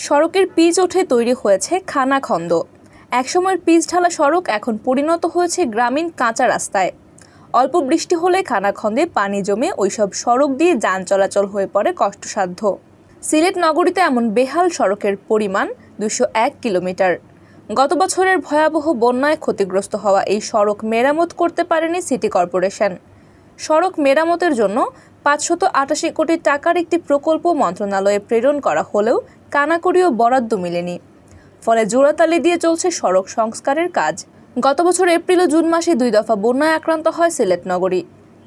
সড়কের পিচ উঠে তৈরি হয়েছে খানাখন্দ। একসময়ের পিচ ঢালা সড়ক এখন পরিণত হয়েছে গ্রামীণ কাঁচা রাস্তায়। অল্প বৃষ্টি হলে খানাখন্দে পানি জমে ওইসব সড়ক দিয়ে যান চলাচল হয়ে পড়ে কষ্টসাধ্য। সিলেট নগরীতে এমন বেহাল সড়কের পরিমাণ 201 কিলোমিটার। গত বছরের ভয়াবহ বন্যায় ক্ষতিগ্রস্ত হওয়া এই সড়ক মেরামত করতে পারেনি সিটি কর্পোরেশন। সড়ক মেরামতের জন্য 588 কোটি টাকার একটি প্রকল্প মন্ত্রণালয়ে প্রেরণ করা হলেও কানাকড়িও বরাদ্দ মেলেনি। ফলে জোড়াতালি দিয়ে চলছে সড়ক সংস্কারের কাজ। গত বছর এপ্রিল ও জুন মাসে 2 দফা বন্যায় আক্রান্ত হয় সিলেট নগরী।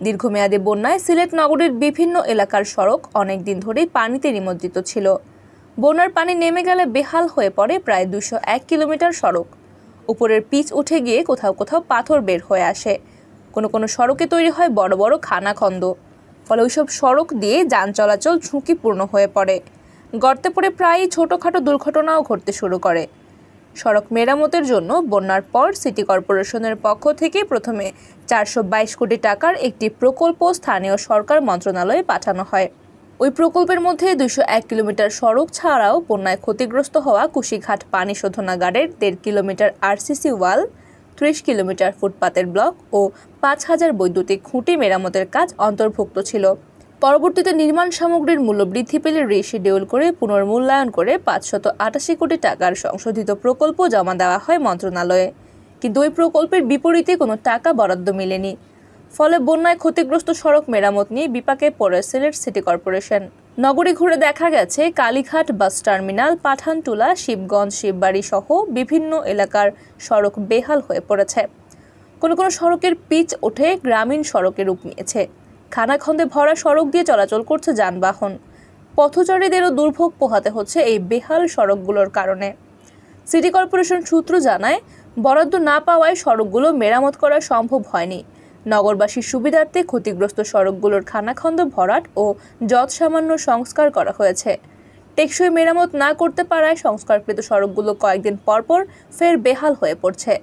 দীর্ঘমেয়াদী বন্যায় সিলেট নগরীর বিভিন্ন এলাকার সড়ক অনেক দিন ধরেই পানিতে নিমজ্জিত ছিল। বন্যার পানি নেমে গেলে বেহাল হয়ে পড়ে প্রায় 201 কিলোমিটার সড়ক। উপরের পিচ উঠে গিয়ে কোথাও কোথাও পাথর বের হয়ে আসে। কোনো সড়কে তৈরি হয় বড় বড় খানাখন্দ। ফলে ওইসব সড়ক দিয়ে যান চলাচল ঝুঁকিপূর্ণ হয়ে পড়ে। গর্তে পড়ে প্রায়ই ছোটোখাটো দুর্ঘটনাও ঘটতে শুরু করে। সড়ক মেরামতের জন্য বন্যার পর সিটি কর্পোরেশনের পক্ষ থেকে প্রথমে 422 কোটি টাকার একটি প্রকল্প স্থানীয় সরকার মন্ত্রণালয়ে পাঠানো হয়। ওই প্রকল্পের মধ্যে 201 কিলোমিটার সড়ক ছাড়াও বন্যায় ক্ষতিগ্রস্ত হওয়া কুশিঘাট পানি শোধনাগারের 1.5 কিলোমিটার আরসিসি ওয়াল, 30 কিলোমিটার ফুটপাতের ব্লক ও 5000 বৈদ্যুতিক খুঁটি মেরামতের কাজ অন্তর্ভুক্ত ছিল। পরবর্তীতে নির্মাণ সামগ্রীর মূল্য বৃদ্ধি পেলে রিশিডিউল করে পুনর্মূল্যায়ন করে 588 কোটি টাকার সংশোধিত প্রকল্প জমা দেওয়া হয় মন্ত্রণালয়ে। কিন্তু ওই প্রকল্পের বিপরীতে কোনো টাকা বরাদ্দ মেলেনি। ফলে বন্যায় ক্ষতিগ্রস্ত সড়ক মেরামত নিয়ে বিপাকে পড়ে সিলেট সিটি কর্পোরেশন। নগরী ঘুরে দেখা গেছে কালীঘাট বাস টার্মিনাল, পাঠানটুলা, শিবগঞ্জ, শিববাড়ি সহ বিভিন্ন এলাকার সড়ক বেহাল হয়ে পড়েছে। কোনো সড়কের পিচ উঠে গ্রামীণ সড়কে রূপ নিয়েছে। খানাখন্দে ভরা সড়ক দিয়ে চলাচল করছে যানবাহন। পথচারীদেরও দুর্ভোগ পোহাতে হচ্ছে এই বেহাল সড়কগুলোর কারণে। সিটি কর্পোরেশন সূত্র জানায়, বরাদ্দ না পাওয়ায় সড়কগুলো মেরামত করা সম্ভব হয়নি। নগরবাসীর সুবিধার্থে ক্ষতিগ্রস্ত সড়কগুলোর খানাখন্দ ভরাট ও যৎসামান্য সংস্কার করা হয়েছে। টেকসই মেরামত না করতে পারায় সংস্কারকৃত সড়কগুলো কয়েকদিন পরপর ফের বেহাল হয়ে পড়ছে।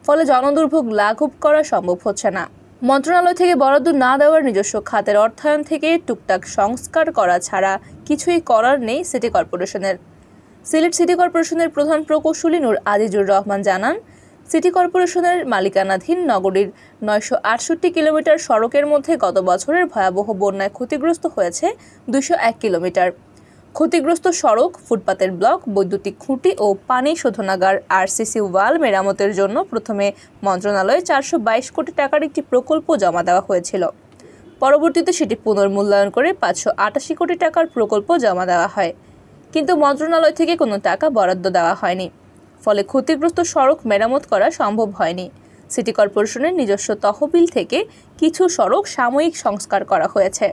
ফলে জনদুর্ভোগ লাঘব করা সম্ভব হচ্ছে না। মন্ত্রণালয় থেকে বরাদ্দ না দেওয়ার নিজস্ব খাতের অর্থায়ন থেকে টুকটাক সংস্কার করা ছাড়া কিছুই করার নেই সিটি কর্পোরেশনের। সিলেট সিটি কর্পোরেশনের প্রধান প্রকৌশলী নূর আজিজুর রহমান জানান, সিটি কর্পোরেশনের মালিকানাধীন নগরীর 968 কিলোমিটার সড়কের মধ্যে গত বছরের ভয়াবহ বন্যায় ক্ষতিগ্রস্ত হয়েছে 201 কিলোমিটার। ক্ষতিগ্রস্ত সড়ক, ফুটপাতের ব্লক, বৈদ্যুতিক খুঁটি ও পানি শোধনাগার, আরসিসি ওয়াল মেরামতের জন্য প্রথমে মন্ত্রণালয়ে 422 কোটি টাকার একটি প্রকল্প জমা দেওয়া হয়েছিল। পরবর্তীতে সেটি পুনর্মূল্যায়ন করে 588 কোটি টাকার প্রকল্প জমা দেওয়া হয়। কিন্তু মন্ত্রণালয় থেকে কোনো টাকা বরাদ্দ দেওয়া হয়নি। ফলে ক্ষতিগ্রস্ত সড়ক মেরামত করা সম্ভব হয়নি। সিটি কর্পোরেশনের নিজস্ব তহবিল থেকে কিছু সড়ক সাময়িক সংস্কার করা হয়েছে।